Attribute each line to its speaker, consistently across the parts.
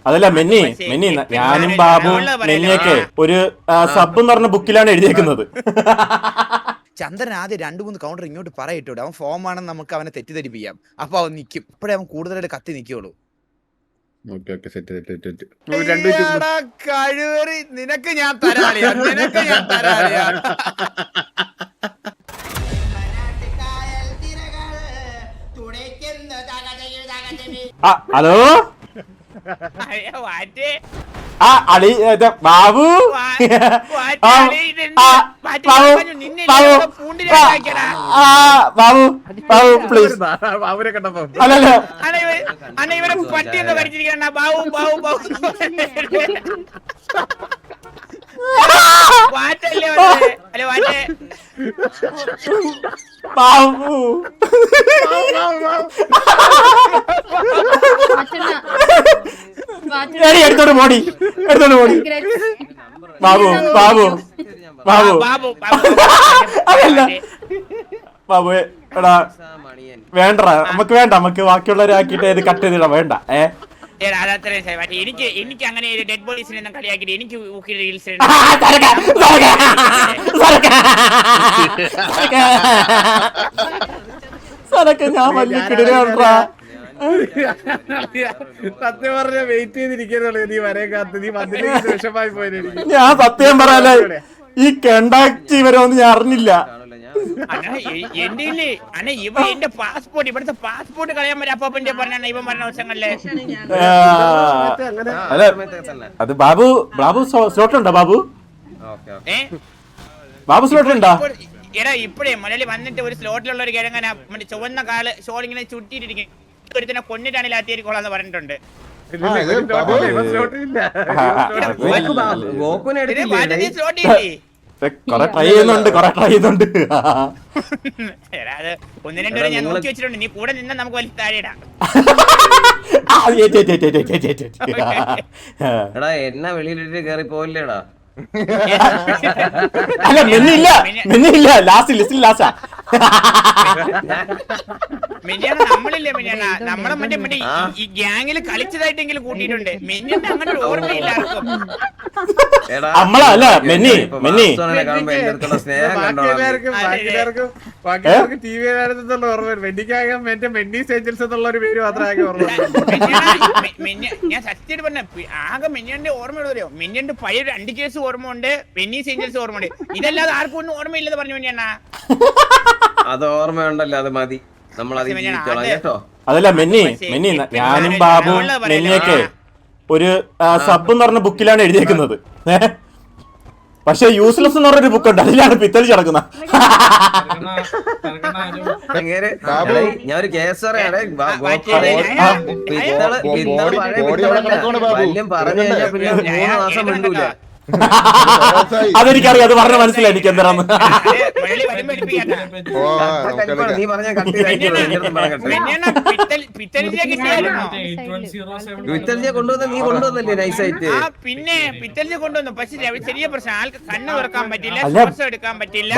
Speaker 1: അതല്ല മെന്നി ഞാനും ബാബു മെന്നിയൊക്കെ ഒരു സബ് എന്ന് പറഞ്ഞ ബുക്കിലാണ് എഴുതിയേക്കുന്നത്.
Speaker 2: ചന്ദ്രൻ ആദ്യം 2-3 കൗണ്ടർ ഇങ്ങോട്ട് പറയിട്ടോട് അവൻ ഫോം ആണെന്ന് നമുക്ക് അവനെ തെറ്റിദ്ധരിപ്പിക്കാം. അപ്പൊ അവൻ നിൽക്കും. ഇപ്പഴേ അവൻ കൂടുതലായിട്ട് കത്തി നിൽക്കുള്ളൂ. കഴിവേറി നിനക്ക് ഞാൻ തരാളിയാ.
Speaker 1: ഹലോ അളി ബാബു ബാബു പ്ലീസ് അല്ലല്ലോ
Speaker 3: ഇവരെ പട്ടിയൊക്കെ കടിച്ചിരിക്കണ ബാബു വാറ്റല്ലേ അല്ലെ വാറ്റേ
Speaker 1: ബാബു എടുത്തോണ്ട് പോടി ബാബു അതല്ല ബാബു എടാ വേണ്ട നമുക്ക് ബാക്കിയുള്ളവരെ ആക്കിയിട്ട് ഇത് കട്ട് ചെയ്തിടാം. വേണ്ട
Speaker 3: എനിക്ക് അങ്ങനെ ഡെഡ് ബോഡീസിനെ കളിയാക്കിട്ട് എനിക്ക്
Speaker 1: ഞാൻ വലിയ കിടരാ
Speaker 4: സത്യം പറഞ്ഞ വെയിറ്റ് ചെയ്തിരിക്കുന്നുള്ളൂ. നീ വരെ കാത്ത് നീ വന്നിട്ട് വിഷമായി പോയി.
Speaker 1: ഞാൻ സത്യം പറയാലേ ഈ കണ്ടാക്ട് ഇവരൊന്നും ഞാൻ അറിഞ്ഞില്ല.
Speaker 3: എന്റെ പാസ്പോർട്ട് ഇവിടുത്തെ പാസ്പോർട്ട് കളയാൻ പറ്റും. അപ്പന്റെ പറഞ്ഞാണ് ഇവൻ പറഞ്ഞ ദിവസങ്ങളിലെ
Speaker 1: അത് ബാബു സ്ലോട്ട് ഉണ്ടോ? ബാബു സ്ലോട്ട് ഉണ്ടോ?
Speaker 3: എടാ ഇപ്പഴേ മലയാളി വന്നിട്ട് ഒരു സ്ലോട്ടിലുള്ള ഒരു കിഴങ്ങനെ മറ്റേ ചുവന്ന കാല് ഷോളിങ്ങനെ ചുറ്റിയിട്ടിരിക്കും. ഒരുത്തിനെ കൊന്നിട്ടാണ് ലാത്തിയേരിക്കോളാന്ന് പറഞ്ഞിട്ടുണ്ട്.
Speaker 1: കൊറേ ട്രൈ ചെയ്യുന്നുണ്ട്.
Speaker 3: ഒന്ന് രണ്ടുപേരെ ഞാൻ നോക്കി വെച്ചിട്ടുണ്ട്. നീ കൂടെ നിന്നാ നമുക്ക് വലിയ താഴെയിടാം.
Speaker 5: എടാ എന്നാ വെളിയിലിട്ട് കേറി പോവില്ലേടാ?
Speaker 1: അല്ല മെന്നില്ല ലിസ്റ്റിൽ ലാസ്റ്റാ.
Speaker 3: നമ്മളില്ലേ മിനിയാണ നമ്മളെ മറ്റേ ഈ ഗ്യാങ്ങിൽ കളിച്ചതായിട്ടെങ്കിലും കൂട്ടിയിട്ടുണ്ട്. മിനിയുടെ അങ്ങനെ ഒരു ഓർമ്മയില്ല ആർക്കും.
Speaker 1: നമ്മളല്ല മെന്നി
Speaker 3: ഞാൻ സത്യമായിട്ട് പറഞ്ഞ ആകെ മിനിയന്റെ ഓർമ്മയുള്ളവരോ മിനിയന്റെ പഴയ 2 കേസ് ഓർമ്മ ഉണ്ട്, വെന്നീസ് ഏഞ്ചൽസ് ഓർമ്മ ഉണ്ട്. ഇതല്ലാതെ ആർക്കും ഒന്നും ഓർമ്മയില്ലെന്ന് പറഞ്ഞു മിനിയണ്ണ.
Speaker 5: അത് ഓർമ്മയുണ്ടല്ലോ, അത് മതി. നമ്മൾ കേട്ടോ.
Speaker 1: അതല്ല മെന്നി ഞാനും ബാബു മെന്നിയൊക്കെ ഒരു സബ് എന്ന് പറഞ്ഞ ബുക്കിലാണ് എഴുതിയേക്കുന്നത്. പക്ഷെ യൂസ്ലെസ് എന്ന് പറഞ്ഞൊരു ബുക്കുണ്ട്, അതിലാണ് പിത്തലിച്ച് കിടക്കുന്നത്.
Speaker 5: ഞാനൊരു കേസറിയാണ് പറഞ്ഞു കഴിഞ്ഞാൽ പിന്നെ 3 മാസം മിണ്ടൂല.
Speaker 1: അതെനിക്കറിയാം, അത് പറഞ്ഞ മനസ്സിലായി എനിക്ക് എന്താന്ന്.
Speaker 5: നീ പറഞ്ഞ കൊണ്ടുവന്ന നീ കൊണ്ടുവന്നല്ലേ നൈസായിട്ട്.
Speaker 3: പിന്നെ പിത്തലിനെ കൊണ്ടുവന്നു. പക്ഷെ ചെറിയ പ്രശ്നം, ആൾക്ക് കണ്ണ് തുറക്കാൻ പറ്റില്ല, ശ്വാസം എടുക്കാൻ പറ്റില്ല,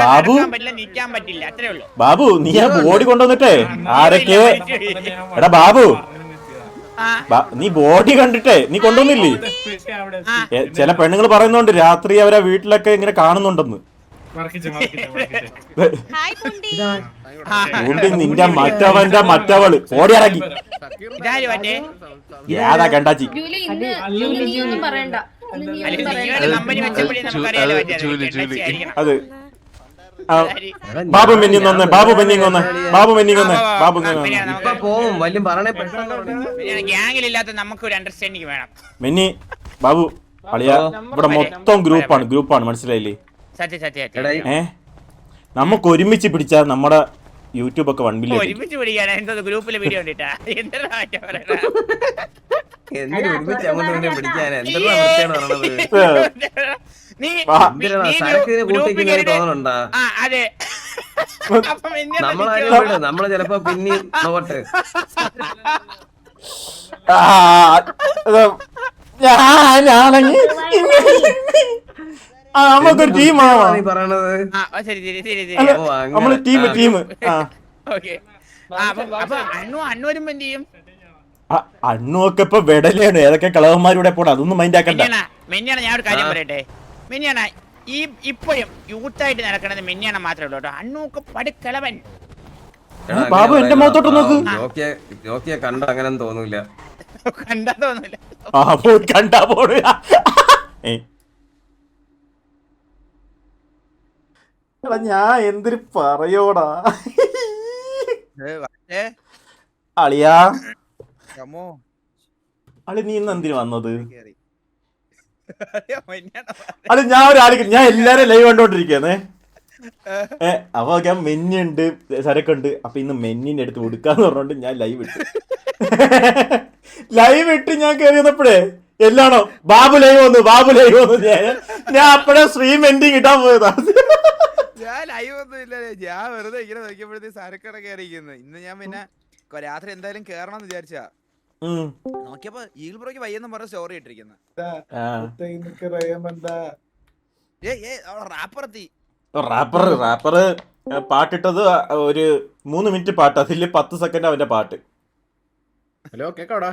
Speaker 3: നിൽക്കാൻ പറ്റില്ല, അത്രേ ഉള്ളൂ.
Speaker 1: ബാബു നീ ആ ബോഡി കൊണ്ടുവന്നിട്ടേ ആരൊക്കെ എടാ ബാബു നീ ബോഡി കണ്ടിട്ടേ നീ കൊണ്ടുവന്നില്ലേ? ചില പെണ്ണുങ്ങൾ പറയുന്നുണ്ട് രാത്രി അവരെ വീട്ടിലൊക്കെ ഇങ്ങനെ കാണുന്നുണ്ടെന്ന്. നിന്റെ മറ്റവള് ഓടി ഇറങ്ങി ഏതാ കണ്ടാച്ചി. അത് ബാബു മെന്നിങ്ങൊന്ന്
Speaker 3: ഗ്യാങ്ങിലില്ലാത്ത നമുക്ക് ഒരു അണ്ടർസ്റ്റാൻഡിങ് വേണം.
Speaker 1: മെന്നി ബാബു അളിയ ഇവിടെ മൊത്തം ഗ്രൂപ്പാണ് മനസ്സിലായില്ലേ? നമുക്ക് ഒരുമിച്ച് പിടിച്ചാൽ നമ്മുടെ യൂട്യൂബ് ഒക്കെ 1 മില്യൺ.
Speaker 3: ഒരുമിച്ച് പിടിക്കാനാ എന്തോ ഗ്രൂപ്പിലെ വീഡിയോ കണ്ടിട്ടാ
Speaker 5: നമ്മള് ചിലപ്പോ പിന്നെ നോട്ടെ
Speaker 1: ഞാനാണെങ്കിൽ നമുക്കൊരു ടീമാണോ
Speaker 5: പറയണത്?
Speaker 1: നമ്മള് ടീം
Speaker 3: അപ്പൊ അണ്ണു വരുമ്പോ എന്ത് ചെയ്യും?
Speaker 1: അണ്ണുമൊക്കെ ഇപ്പൊ വെടലാണ്, ഏതൊക്കെ കളവന്മാരുടെ പോട്ടെ, അതൊന്നും മൈൻഡ് ആക്കണ്ട.
Speaker 3: മെന്നിയാണ് ഞാൻ ഒരു കാര്യം പറയട്ടെ, മെന്നിയാണ് ഈ ഇപ്പോഴും യൂത്തായിട്ട് നടക്കണത് മെന്നിയാണ് മാത്രമേ ഉള്ളൂ കേട്ടോ. അണ്ണൂക്ക് പടുക്കളവൻ.
Speaker 1: ബാബു എന്റെ മുഖത്തോട്ട് നോക്ക്.
Speaker 5: ജോക്കിയെ കണ്ട അങ്ങനെ തോന്നൂല.
Speaker 3: കണ്ടാ തോന്നില്ല.
Speaker 1: ബാബു കണ്ടാ പോണ ഞാൻ എന്തൊരു പറയോടാ അളിയാ. അളി നീ ഇന്ന് എന്തിനു വന്നത്? അളി ഞാൻ ഞാൻ എല്ലാരും ലൈവ് കണ്ടോണ്ടിരിക്കുന്നേ. അപ്പൊ ഞാൻ മെന്നുണ്ട്, സരക്കുണ്ട്. അപ്പൊ ഇന്ന് മെന്നിന്റെ അടുത്ത് കൊടുക്കാന്ന് പറഞ്ഞോണ്ട് ഞാൻ ലൈവ് ഇട്ടു. ലൈവ് ഇട്ട് ഞാൻ കയറിയപ്പോഴേ എല്ലാണോ ബാബു ലൈവ് വന്നു, ബാബു ലൈവ് വന്നു. ഞാൻ അപ്പഴേ സ്ട്രീം എൻഡിങ് ഇട്ടാൻ പോയതാ.
Speaker 2: ഞാൻ ലൈവ് ഒന്നും ഇല്ല, ഞാൻ വെറുതെ ഇങ്ങനെ നോക്കിയപ്പോഴത്തേക്ക് സരക്കട കയറിയിരിക്കുന്നു. ഇന്ന് ഞാൻ പിന്നെ രാത്രി എന്തായാലും കേറണം വിചാരിച്ചാ. നോക്കിയപ്പോ ഈഗിൾ ബ്രോയ്ക്ക് വയ്യെന്നും പറഞ്ഞ സ്റ്റോറി ഇട്ടിരിക്കുന്നു.
Speaker 1: റാപ്പർ പാട്ടിട്ടത് ഒരു 3 മിനിറ്റ് പാട്ട്, അതില് 10 സെക്കൻഡ് അവന്റെ പാട്ട്.
Speaker 4: ഹലോ കേക്കോടാ?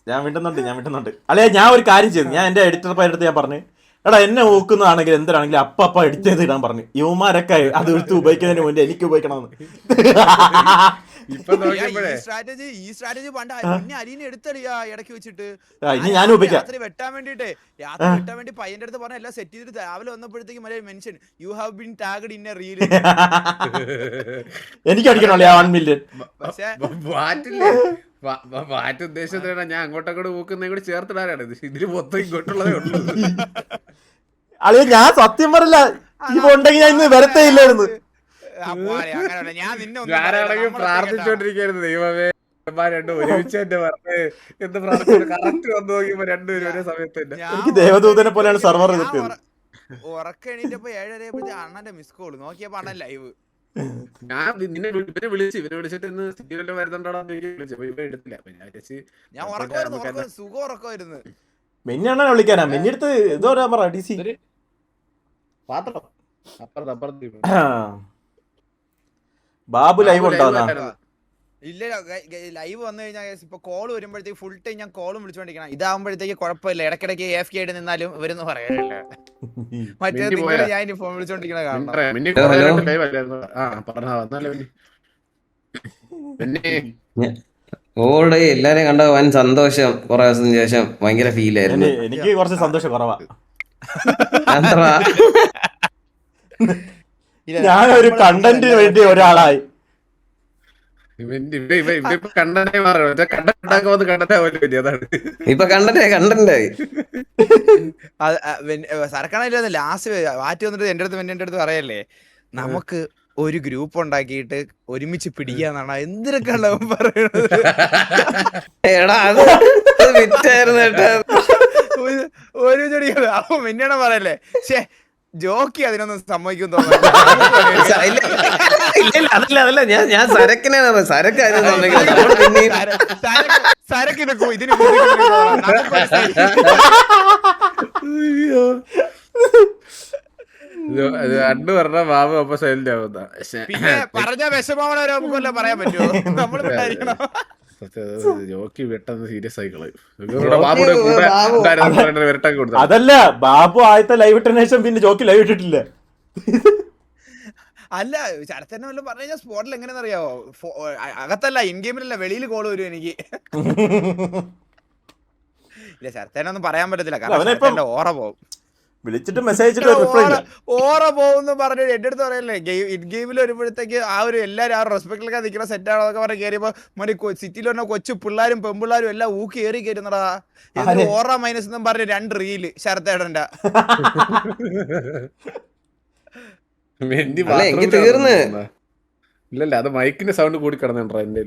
Speaker 1: ഞാൻ വിട്ടുന്നുണ്ട്. അല്ലെ ഞാൻ ഒരു കാര്യം ചെയ്തു, ഞാൻ എന്റെ എഡിറ്റർ പേരെടുത്ത് ഞാൻ പറഞ്ഞു, എടാ എന്നെ നോക്കുന്നതാണെങ്കിൽ എന്തിനാണെങ്കിലും അപ്പ എഡിറ്റ് ചെയ്ത് ഇടാൻ പറഞ്ഞു. യുവമാരൊക്കെ അത് എടുത്ത് ഉപയോഗിക്കുന്നതിന് മുന്നേ എനിക്ക് ഉപയോഗിക്കണമെന്ന്.
Speaker 2: ഈ സ്ട്രാറ്റജി പണ്ട് അലീനെ എടുത്തടിയാ ഇടയ്ക്ക് വെച്ചിട്ട്.
Speaker 1: ഇനി ഞാനും ഉപയോഗിക്കാം.
Speaker 2: രാത്രി വെട്ടാൻ വേണ്ടി പയ്യന്റെ അടുത്ത് പറഞ്ഞ എല്ലാം സെറ്റ് ചെയ്തിട്ട് രാവിലെ വന്നപ്പോഴത്തേക്ക് മറ്റേ mention you have been tagged in A reel.
Speaker 1: എനിക്ക് അടിക്കണല്ലേ 1 മില്യൺ.
Speaker 2: പക്ഷേ
Speaker 4: മാറ്റ ഉദ്ദേശത്തിലാണ് ഞാൻ അങ്ങോട്ടങ്ങോട്ട് പോക്കുന്ന കൂടി ചേർത്തിടാനാണ്. ഇതിന് മൊത്തം ഇങ്ങോട്ടുള്ളതേ ഉള്ളൂ.
Speaker 1: അളിയ ഞാൻ സത്യം പറയില്ല, ഇപ്പൊ ഉണ്ടെങ്കിൽ ഞാൻ ഇന്ന് വരത്തേ ഇല്ലായിരുന്നു.
Speaker 4: ഞാനാണെങ്കിൽ പ്രാർത്ഥിച്ചോണ്ടിരിക്കായിരുന്നു, ദൈവമേ രണ്ടും ഒരുമിച്ച് എന്റെ പറഞ്ഞ് എന്ത് പ്രാർത്ഥന കറക്റ്റ് വന്നു നോക്കിയപ്പോ രണ്ടുപേരും ഒരേ സമയത്ത് തന്നെ.
Speaker 1: എനിക്ക് ദേവദൂതനെ പോലെയാണ് സർവർ
Speaker 2: ഉറക്കണീറ്റപ്പോ 7:30 അണ്ണന്റെ മിസ് കോള് നോക്കിയപ്പോ അണ്ണൻ ലൈവ്.
Speaker 4: ഞാൻ ഇവനെ വിളിച്ചിട്ട് ഇന്ന് സ്ഥിതിയിലെല്ലാം വരുന്നുണ്ടോന്ന് വിളിച്ചു, ഇവ എടുത്തില്ല.
Speaker 2: ഞാൻ ഉറക്കമായിരുന്നു, സുഖം ഉറക്കമായിരുന്നു.
Speaker 1: മെന്നാണോ വിളിക്കാനാ? മെന്നെടുത്ത് എന്തോ പറ DC
Speaker 4: പാത്രം അപ്പുറത്ത്
Speaker 1: ബാബു ലൈവ് ഉണ്ടാവുന്ന.
Speaker 2: ഇല്ല ലൈവ് വന്നു കഴിഞ്ഞാൽ ഇപ്പൊ കോൾ വരുമ്പോഴത്തേക്ക് ഫുൾ ടൈം ഞാൻ കോളും വിളിച്ചോണ്ടിരിക്കണം. ഇതാവുമ്പോഴത്തേക്ക് കുഴപ്പമില്ല, ഇടയ്ക്കിടയ്ക്ക് AFK ആയിട്ട് നിന്നാലും ഇവരൊന്നും പറയാനില്ല. മറ്റേ ഞാൻ ഫോൺ വിളിച്ചോണ്ടിരിക്കണ കാണാം.
Speaker 5: ഓടെ എല്ലാരും കണ്ട വൻ സന്തോഷം. കുറെ ദിവസത്തിന് ശേഷം ഭയങ്കര ഫീൽ ആയിരുന്നു.
Speaker 1: എനിക്ക് കുറച്ച് സന്തോഷം കുറവാ. ഞാനൊരു കണ്ടന്റിന് വേണ്ടി ഒരാളായി.
Speaker 5: ഇപ്പൊ കണ്ടന്റായി.
Speaker 2: സർക്കാരില്ല ലാസ്റ്റ് മാറ്റി വന്നിട്ട് എന്റെ അടുത്ത് പറയല്ലേ, നമുക്ക് ഒരു ഗ്രൂപ്പ് ഉണ്ടാക്കിയിട്ട് ഒരുമിച്ച് പിടിക്കാന്നാണ് എന്തിനൊക്കെയാണ് പറയണത്. ഒരു ചെടി അപ്പൊ പിന്നെയാണ് പറയല്ലേ, ശേ ജോക്കി അതിനൊന്നും സമ്മതിക്കും തോന്നുന്നു.
Speaker 5: അതല്ല ഞാൻ സരക്കിനെ സരക്ക്
Speaker 2: സരക്കിന് ഇതിന്
Speaker 4: അന്ന് പറഞ്ഞ ബാബു അപ്പൊ സൈലന്റ് ആവുന്ന.
Speaker 2: പിന്നെ പറഞ്ഞ വിഷമാവണവരെ നമുക്കല്ല പറയാൻ പറ്റുമോ? നമ്മൾ
Speaker 4: ജോക്കി പെട്ടെന്ന് സീരിയസ് ആയി കളയും.
Speaker 1: അതല്ല, ബാബു ആദ്യത്തെ ലൈവ് ഇട്ടതിന് ശേഷം പിന്നെ ജോക്കി ലൈവ് ഇട്ടിട്ടില്ല.
Speaker 2: അല്ല ശരത്തന്നെ വല്ലതും പറഞ്ഞു കഴിഞ്ഞാൽ സ്പോട്ടിൽ എങ്ങനെയാണെന്ന് അറിയാവോ? അകത്തല്ല ഇൻ ഗെയിമിലല്ല വെളിയിൽ കോള് വരും എനിക്ക്. ഇല്ല ശരത്തന്നെ ഒന്നും പറയാൻ പറ്റത്തില്ല, കാരണം ഓറ പോകും.
Speaker 1: വിളിച്ചിട്ട് മെസ്സേജ്
Speaker 2: ഓറ പോകുന്നു പറഞ്ഞു എന്റെ അടുത്ത് പറയല്ലേ. ഇൻ ഗെയിമിൽ വരുമ്പോഴത്തേക്ക് ആ ഒരു എല്ലാരും ആ റെസ്പെക്റ്റിലൊക്കെ നിൽക്കുന്ന സെറ്റ് ആണോന്നൊക്കെ പറഞ്ഞ് കയറിയപ്പോ മറ്റേ സിറ്റിയിൽ വന്ന കൊച്ചു പിള്ളേരും പെൺപിള്ളേരും എല്ലാം ഊക്കി ഏറി കയറുന്നടാ. ഓറ മൈനസ് എന്നും പറഞ്ഞ് 2 റീല് ശരത്തേടന്റെ.
Speaker 5: തീർന്ന്
Speaker 4: ഇല്ലല്ല, അത് മൈക്കിന്റെ സൗണ്ട് കൂടി കിടന്നുണ്ടോ എന്റെ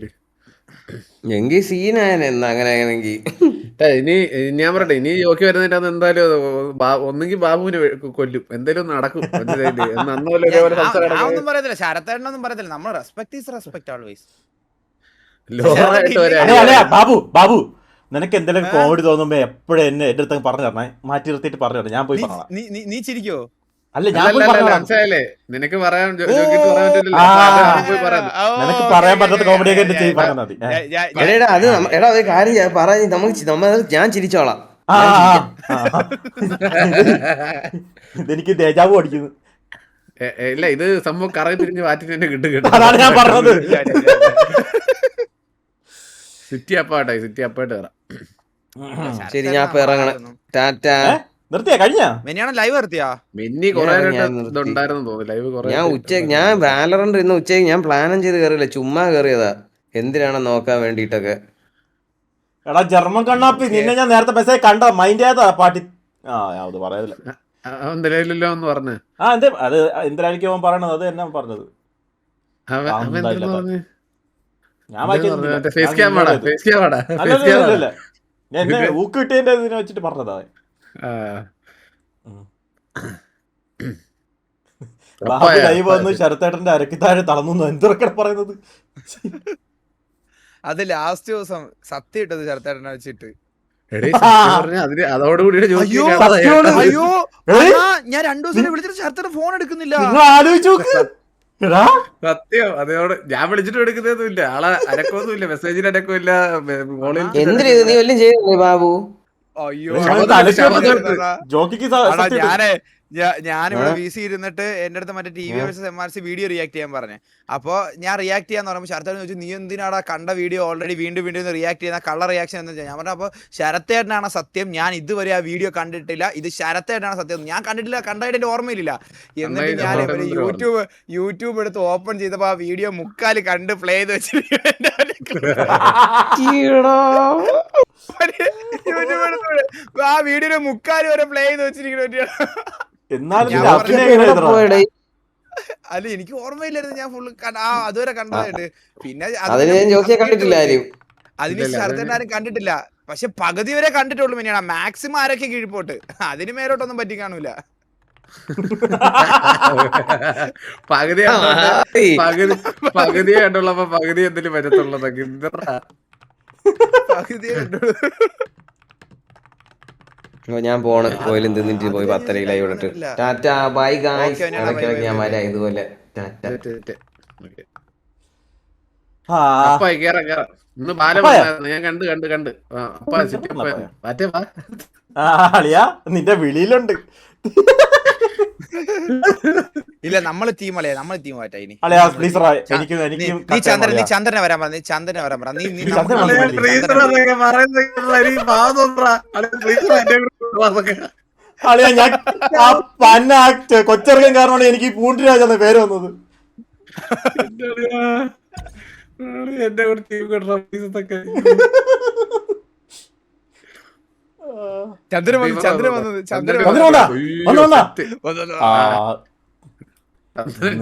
Speaker 5: എങ്കിൽ സീനായെന്നാ അങ്ങനെ ആണെങ്കിൽ.
Speaker 4: ഇനി ഞാൻ പറയട്ടെ, ഇനി ജോക്കി വരുന്നതിന്റെ അന്ന് എന്തായാലും ഒന്നെങ്കിൽ ബാബുവിനെ കൊല്ലും, എന്തായാലും നടക്കും.
Speaker 2: ഒന്നും പറയത്തില്ല, ശരത്തേടനൊന്നും പറയത്തില്ല. നമ്മൾ respect is respect always.
Speaker 1: Babu നിനക്ക് എന്തെങ്കിലും കോമഡി തോന്നുമ്പോ എപ്പോഴും എന്റെ അടുത്ത് പറഞ്ഞു തരണേ, മാറ്റി നിർത്തിയിട്ട് പറഞ്ഞു തരണം, ഞാൻ പോയി
Speaker 2: നീ ചിരിക്കോ?
Speaker 1: അല്ല ഞാൻ പോയി
Speaker 4: അല്ലല്ല,
Speaker 1: പറഞ്ഞതാണ്.
Speaker 4: മനസ്സിലായില്ലേ നിനക്ക് പറയാൻ ജോക്കിട്ട് പറയാൻ പറ്റില്ലല്ലോ
Speaker 1: ആ.
Speaker 4: അപ്പൊ അത് അവൻ പോയി പറയുന്നു.
Speaker 1: നിനക്ക് പറയാൻ പറ്റാത്ത കോമഡിയൊക്കെ എന്റെ ചെയ്ത് പറഞ്ഞാൽ മതി.
Speaker 5: എടാ അത് എടാ ഒരു കാര്യം പറഞ്ഞ് നമുക്ക് ഞാൻ ചിരിച്ചോളാം.
Speaker 1: ആ, ആ, ആ. ഇതെനിക്ക് തേജാവ് അടിക്കുന്നു.
Speaker 4: ഇല്ല ഇത് സംഭവം കറങ്ങി തിരിഞ്ഞ് മാറ്റി എന്നെ കിട്ടും കേട്ടോ.
Speaker 1: അതാണ് ഞാൻ പറഞ്ഞത്.
Speaker 4: സിറ്റി അപ്പാട്ടെ സിറ്റി അപ്പായിട്ട് കയറാം.
Speaker 5: ശരി ഞാൻ ഇപ്പൊ ഇറങ്ങണം. ടാറ്റ.
Speaker 1: നിർത്തിയാ കഴിഞ്ഞ
Speaker 2: മെനിയാണ് ലൈവ് നിർത്തിയാ
Speaker 4: മിന്നി കൊറേ
Speaker 5: ഞാൻ നിർത്തി.
Speaker 4: ഇതുണ്ടായിരുന്നു തോന്നുന്നു ലൈവ് കൊറേ.
Speaker 5: ഞാൻ വാലറന്റ് ഇന്ന് ഉച്ചയ്ക്ക് ഞാൻ പ്ലാനും ചെയ്ത് കയറിയില്ല, ചുമ്മാ കയറിയതാ എന്തിനാണെന്ന് നോക്കാൻ വേണ്ടിട്ടൊക്കെ.
Speaker 1: എടാ ജർമ്മൻ കണ്ണാപ്പി, നിന്നെ ഞാൻ നേരത്തെ മെസ്സേജ് കണ്ട മൈൻഡ് ചെയ്താ പാട്ടി. ആ അത് പറയാതില്ല.
Speaker 4: അവൻ നിലവിലില്ലോ എന്ന് പറഞ്ഞു.
Speaker 1: ആ എന്തേ അത് എന്തിനായിരിക്കും അവൻ പറയണത്? അത് എന്നാ പറഞ്ഞത്?
Speaker 4: അവൻ എന്തെന്ന് പറഞ്ഞു?
Speaker 1: ഞാൻ വായിക്കുന്നില്ല.
Speaker 4: മറ്റേ ഫേസ് ക്യാം വാടാ, ഫേസ് ക്യാം വാടാ,
Speaker 1: അല്ല,
Speaker 4: ഫേസ് ക്യാം വാടാ.
Speaker 1: അല്ല, ഞാൻ എന്നെ ഊക്ക് കിട്ടിയതിന്റെ ഇതിനെ വെച്ചിട്ട് പറഞ്ഞതാ. ബാബു ലൈവ് വന്ന് ശരത്തേട്ടന്റെ അരക്ക് താഴെ തളർന്നു എന്തൊക്കെ പറയുന്നത്.
Speaker 2: അത് ലാസ്റ്റ് ദിവസം സത്യം ഇട്ടത് ചേർത്തേട്ടനെ വെച്ചിട്ട്.
Speaker 4: എടീ, സത്യം പറഞ്ഞാ അതിന് അതോടുകൂടി ജോക്കി
Speaker 2: അയ്യോ,
Speaker 4: കാണാതായി
Speaker 1: സത്യമാണ്.
Speaker 4: കേട്ടോ.
Speaker 2: അയ്യോ
Speaker 1: ഏയ്?
Speaker 2: അണ്ണാ, ഞാൻ 2 ദിവസം വിളിച്ചിട്ട് ചേർത്തേട്ടൻ ഫോൺ എടുക്കുന്നില്ല.
Speaker 1: നിങ്ങൾ ആലോചിച്ച് നോക്ക്. എടാ
Speaker 4: സത്യം അതോട് ഞാൻ വിളിച്ചിട്ട് എടുക്കുന്നതൊന്നും ഇല്ല, ആളെ അനക്കൊന്നും ഇല്ല, മെസ്സേജിന് അനക്കും ഇല്ല, ഫോണിൽ
Speaker 5: എന്തിനാ ഇത്? നീ വല്ലതും ചെയ്തേ ബാബു?
Speaker 2: അയ്യോ
Speaker 1: ഞാൻ തലയ്ക്ക് വെച്ചിട്ട് ജോക്കിക്ക് സത്യം ഇട്ടു.
Speaker 2: ഞാനിവിടെ VC ഇരുന്നിട്ട് എന്റെ അടുത്ത് മറ്റേ TV versus MRC video react ചെയ്യാൻ പറഞ്ഞു. അപ്പൊ ഞാൻ റിയാക്ട് ചെയ്യാന്ന് പറയുമ്പോൾ ശരത്തേട്ടൻ ചോദിച്ചു, നീ എന്തിനാടാ കണ്ട വീഡിയോ ഓൾറെഡി വീണ്ടും വീണ്ടും റിയാക്ട് ചെയ്യുന്ന കള്ള റിയാക്ഷൻ എന്ന് ഞാൻ പറഞ്ഞു. അപ്പൊ ശരത്തേട്ടനാണ് സത്യം, ഞാൻ ഇതുവരെ ആ വീഡിയോ കണ്ടിട്ടില്ല, ഇത് ശരത്തേട്ടനാണ് സത്യം, ഞാൻ കണ്ടിട്ടില്ല, കണ്ടായിട്ട് എന്റെ ഓർമ്മയില്ല. എന്നിട്ട് ഞാൻ യൂട്യൂബ് എടുത്ത് ഓപ്പൺ ചെയ്തപ്പോ ആ വീഡിയോ മുക്കാല് കണ്ട് പ്ലേ ചെയ്ത് വെച്ചിട്ട് ആ വീഡിയോ മുക്കാല് വരെ പ്ലേ ചെയ്ത് വെച്ചിരിക്കുന്ന.
Speaker 1: എന്നാലും
Speaker 2: ഞാൻ
Speaker 1: നിന്റെ അഭിനയം എങ്ങനെ ഇതെടാ?
Speaker 5: പോയെടേ.
Speaker 2: അല്ല എനിക്ക് ഓർമ്മയില്ലായിരുന്നു, ഞാൻ ഫുള്ള് അതുവരെ കണ്ടതായിട്ട്. പിന്നെ
Speaker 5: അതിന് ഞാൻ ജോക്കിയെ കണ്ടിട്ടില്ല ആരും.
Speaker 2: അതിന് ശരത്തേട്ടനാരും കണ്ടിട്ടില്ല, പക്ഷെ പകുതി വരെ കണ്ടിട്ടുള്ളൂ. പിന്നെയാണ് മാക്സിമം ആരൊക്കെ കീഴ്പോട്ട്, അതിന് മേലോട്ടൊന്നും പറ്റി കാണൂല.
Speaker 4: പകുതി പകുതി കണ്ടുള്ളപ്പോ പകുതി എന്തിനും പറ്റത്തുള്ളതൊക്കെ എന്താ
Speaker 2: പകുതിയെ കണ്ടുള്ളൂ.
Speaker 5: ഞാൻ പോണ്, കോയിലും തിന്നിട്ട് പോയി 10:30 ലൈവ് ഇട്ടിട്ട്. Tata bye guys. ഇടയ്ക്കിടയ്ക്ക് ഞാൻ വരാം ഇതുപോലെ. ടാറ്റ.
Speaker 1: ആ,
Speaker 4: അപ്പ കേറാം കേറാം. ഇന്ന് ബാലം വന്നായിരുന്നു, ഞാൻ കണ്ട് അപ്പ സിറ്റി മറ്റേ വാ.
Speaker 1: ആ, അളിയാ നിന്റെ വിളിയിലുണ്ട്.
Speaker 2: ഇല്ല നമ്മള് ടീം അളിയാ, നമ്മള് ടീം മാറ്റാ ഇനി.
Speaker 1: അളിയാ പ്ലീസ് എനിക്ക്
Speaker 2: നീ ചന്ദ്രനെ വരാൻ പറഞ്ഞു, ചന്ദ്രനെ വരാൻ പറഞ്ഞു. നീ
Speaker 1: ചന്ദ്രൻ
Speaker 2: നമ്മള്
Speaker 1: വന്നു.
Speaker 4: ഫ്രീസറൊക്കെ പറയുന്നത്
Speaker 1: അളിയാ ഞാൻ ആ പന്ന കൊച്ചിറക്കം കാരണമാണ് എനിക്ക് ഈ പൂണ്ടിരാജ് എന്ന പേര് വന്നത്.
Speaker 4: എന്റെ കൂടെ ടീം ഫ്രീസൊക്കെ
Speaker 2: ചന്ദ്രൻ വന്നത്
Speaker 1: ചന്ദ്രൻ വന്നാ? വന്നാ? ആ,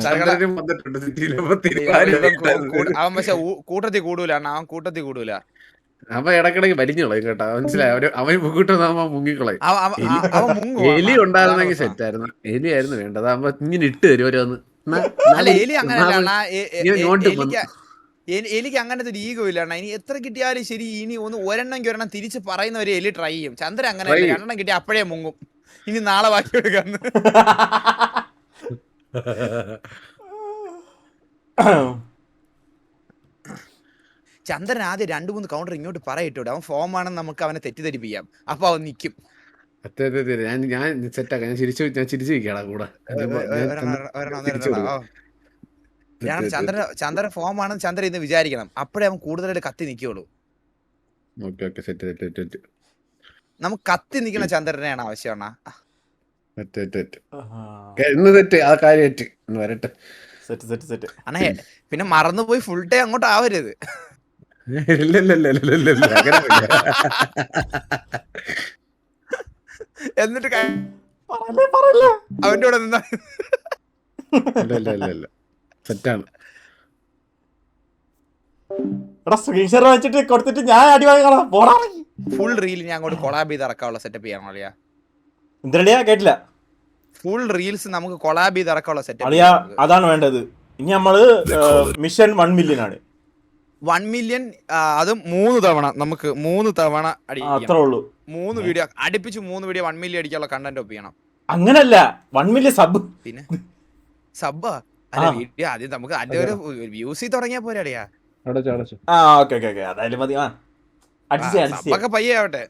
Speaker 4: ചന്ദ്രനും വന്നിട്ടുണ്ട് സിറ്റിയില്.
Speaker 2: അവൻ പക്ഷെ കൂട്ടത്തിൽ കൂടൂല, അവൻ കൂട്ടത്തിൽ കൂടൂല.
Speaker 4: അവൻ ഇടക്കിടക്ക് വലിഞ്ഞോളയും കേട്ടോ, മനസ്സിലായി. അവന് മുങ്ങിട്ടൊന്നാകുമ്പോ മുങ്ങിക്കളയും.
Speaker 2: അവൻ മുങ്ങുവാ.
Speaker 4: എലി ഉണ്ടായിരുന്നെങ്കിൽ സെറ്റ് ആയിരുന്നു, എലി ആയിരുന്നു വേണ്ടത്. അതാകുമ്പോ ഇങ്ങനെ ഇട്ട് തരും ഓരോന്ന്.
Speaker 2: അല്ല എലി അങ്ങനെയല്ല, എനിക്ക് അങ്ങനത്തെ ഒരു ഈഗോ ഇല്ല. ഇനി എത്ര കിട്ടിയാലും ശരി, ഇനി ഒരെണ്ണം തിരിച്ച് പറയുന്നവരെ എലി ട്രൈ ചെയ്യും. ചന്ദ്രൻ അങ്ങനെ 2 കിട്ടിയ അപ്പോഴേ മുങ്ങും, ഇനി നാളെ ബാക്കി എടുക്കാന്ന്. ചന്ദ്രൻ ആദ്യം 2-3 കൗണ്ടർ ഇങ്ങോട്ട് പറയിട്ടോ, അവൻ ഫോം ആണെന്ന് നമുക്ക് അവനെ തെറ്റിദ്ധരിപ്പിക്കാം, അപ്പൊ അവൻ നിക്കും.
Speaker 4: ഞാൻ സെറ്റാക്കാം, ഞാൻ ചിരിച്ചു നിൽക്കണം കൂടെ.
Speaker 2: ചന്ദ്രൻ ഫോം ആണെന്ന് ചന്ദ്രൻ ഇന്ന് വിചാരിക്കണം, അപ്പോഴേ അവൻ കൂടുതലായിട്ട് കത്തി നിക്കുള്ളൂ. നമുക്ക് കത്തി നിൽക്കുന്ന ചന്ദ്രനെയാണ് ആവശ്യമാണ്.
Speaker 4: ഇന്ന് തെറ്റ് ആ കാര്യം വരട്ടെ.
Speaker 2: അണേ പിന്നെ മറന്നുപോയി ഫുൾ ടൈം അങ്ങോട്ട് ആവരുത്. എന്നിട്ട് അവന്റെ കൂടെ നിന്നാ
Speaker 4: സെറ്റാണ്.
Speaker 1: സ്ക്രീൻഷോട്ട് വെച്ചിട്ട് കൊടുത്തിട്ട് ഞാൻ അടി വാങ്ങിക്കണം.
Speaker 2: ഫുൾ റീൽ ഞാൻ അങ്ങോട്ട് കൊളാബ് ചെയ്ത് ഇറക്കാനുള്ള സെറ്റപ്പ് ചെയ്യാൻ അളിയാ.
Speaker 1: എന്തരളിയാ കേട്ടില്ല?
Speaker 2: ഫുൾ റീൽസ് നമുക്ക് കൊളാബ് ചെയ്ത് ഇറക്കാനുള്ള സെറ്റപ്പ്
Speaker 1: അളിയാ, അതാണ് വേണ്ടത്. ഇനി നമ്മള് മിഷൻ 1 മില്യൺ ആണ്.
Speaker 2: 1 മില്യൺ അതും 3 തവണ നമുക്ക് 3 തവണ
Speaker 1: അത്രേ ഉള്ളൂ.
Speaker 2: 3 വീഡിയോ അടുപ്പിച്ച് 3 വീഡിയോ 1 മില്യൺ അടിക്കാനുള്ള കണ്ടന്റ് ഒപ്പിക്കണം.
Speaker 1: അങ്ങനല്ല 1 മില്യൺ സബ്.
Speaker 2: പിന്നെ സബ്ബാ അല്ല വീഡിയോ ആദ്യം നമുക്ക് അതിന്റെ ഒരു വ്യൂസ് തുടങ്ങിയാ പോരെ അടിയാ.
Speaker 1: ആ ഓക്കെ ഓക്കെ ഓക്കെ അതായാലും മതി. ആ അഡ്ജസ്റ്റ് ചെയ്യാം അഡ്ജസ്റ്റ് ചെയ്യാം.
Speaker 2: സബ്ബൊക്കെ പയ്യെ ആവട്ടെ.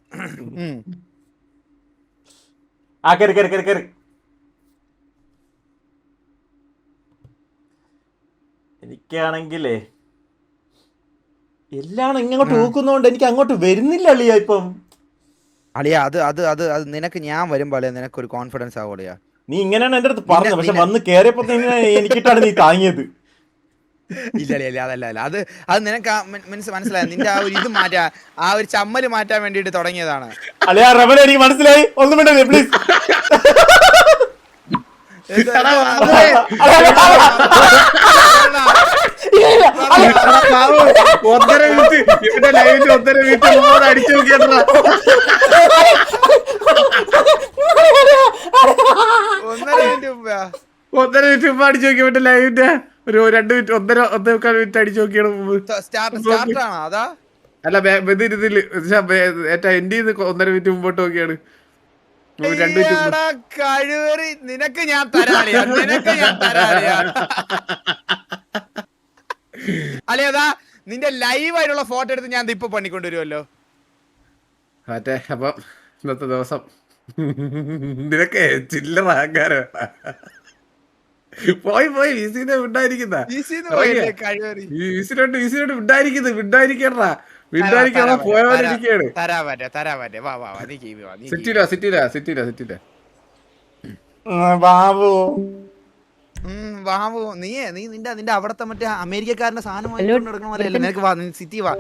Speaker 1: ആ കയറി കയറി കയറി കയറി. എനിക്കാണെങ്കിലേ എല്ലാം ഇങ്ങോട്ട് ഊക്കുന്നോണ്ട് എനിക്ക് അങ്ങോട്ട് വരുന്നില്ല അളിയാ ഇപ്പം.
Speaker 2: അളിയാ അത് അത് അത് അത് നിനക്ക് ഞാൻ വരുമ്പോ അളിയാ നിനക്കൊരു കോൺഫിഡൻസ് ആവോളിയാ.
Speaker 1: നീ ഇങ്ങനെയാണ് എന്റെ അടുത്ത് പറഞ്ഞത്, പക്ഷെ വന്ന് കേറിയപ്പോ എനിക്കിട്ടാണ് നീ താങ്ങിയത്.
Speaker 2: ഇല്ല ഇല്ല അതല്ല അല്ല അത് അത് നിനക്ക് മനസ്സിലായ നിന്റെ ആ ഒരു ഇത് മാറ്റാ ആ ഒരു ചമ്മല് മാറ്റാൻ വേണ്ടിട്ട് തുടങ്ങിയതാണ്.
Speaker 1: അളിയാ റബൽ എനിക്ക് മനസ്സിലായി. ഒന്നും വേണ്ടേ പ്ലീസ്.
Speaker 4: ഒന്നര മിനിറ്റ് ഇവിടെ ലൈവിൽ 1.5 മിനിറ്റ് അടിച്ചു നോക്കിയാ 1.5 മിനിറ്റ് മുമ്പ് അടിച്ചു നോക്കിയ മറ്റേ ലൈവിന്റെ ഒരു 2 മിനിറ്റ് 1.5 മിനിറ്റ് അടിച്ചു നോക്കിയാണ് മുമ്പ്.
Speaker 2: അതാ
Speaker 4: അല്ല ഇതില് ഏറ്റവും എന്റെ 1.5 മിനിറ്റ് മുമ്പോട്ട് നോക്കിയാണ് 2 മിനിറ്റ്
Speaker 2: കഴിവേറി. നിനക്ക് ഞാൻ തരാളിയാ നിനക്ക് ഞാൻ തരാളിയാ അളിയതാ നിന്റെ ലൈവ് ആയിട്ടുള്ള ഫോട്ടോ എടുത്ത് ഞാൻ ഇപ്പൊ പണിക്കൊണ്ടുവരുമല്ലോ.
Speaker 4: മറ്റേ അപ്പം ഇന്നത്തെ ദിവസം നിനക്ക് ചില്ലറ അഹങ്കാരം പോയി പോയി വിസിനെ ഉണ്ടായിരിക്കുന്ന ഉണ്ടായിരിക്കണ പോയവരിക്കാണ്. സിറ്റിയില സിറ്റിയില സിറ്റിയില സിറ്റിയില
Speaker 1: ബാബു
Speaker 2: വാവു നീ നിന്റെ അവിടത്തെ മറ്റേ അമേരിക്കക്കാരന്റെ സാധനം വാങ്ങിക്കൊണ്ട് നടക്കണ പോലെ നിനക്ക് വാ സിറ്റി വാ.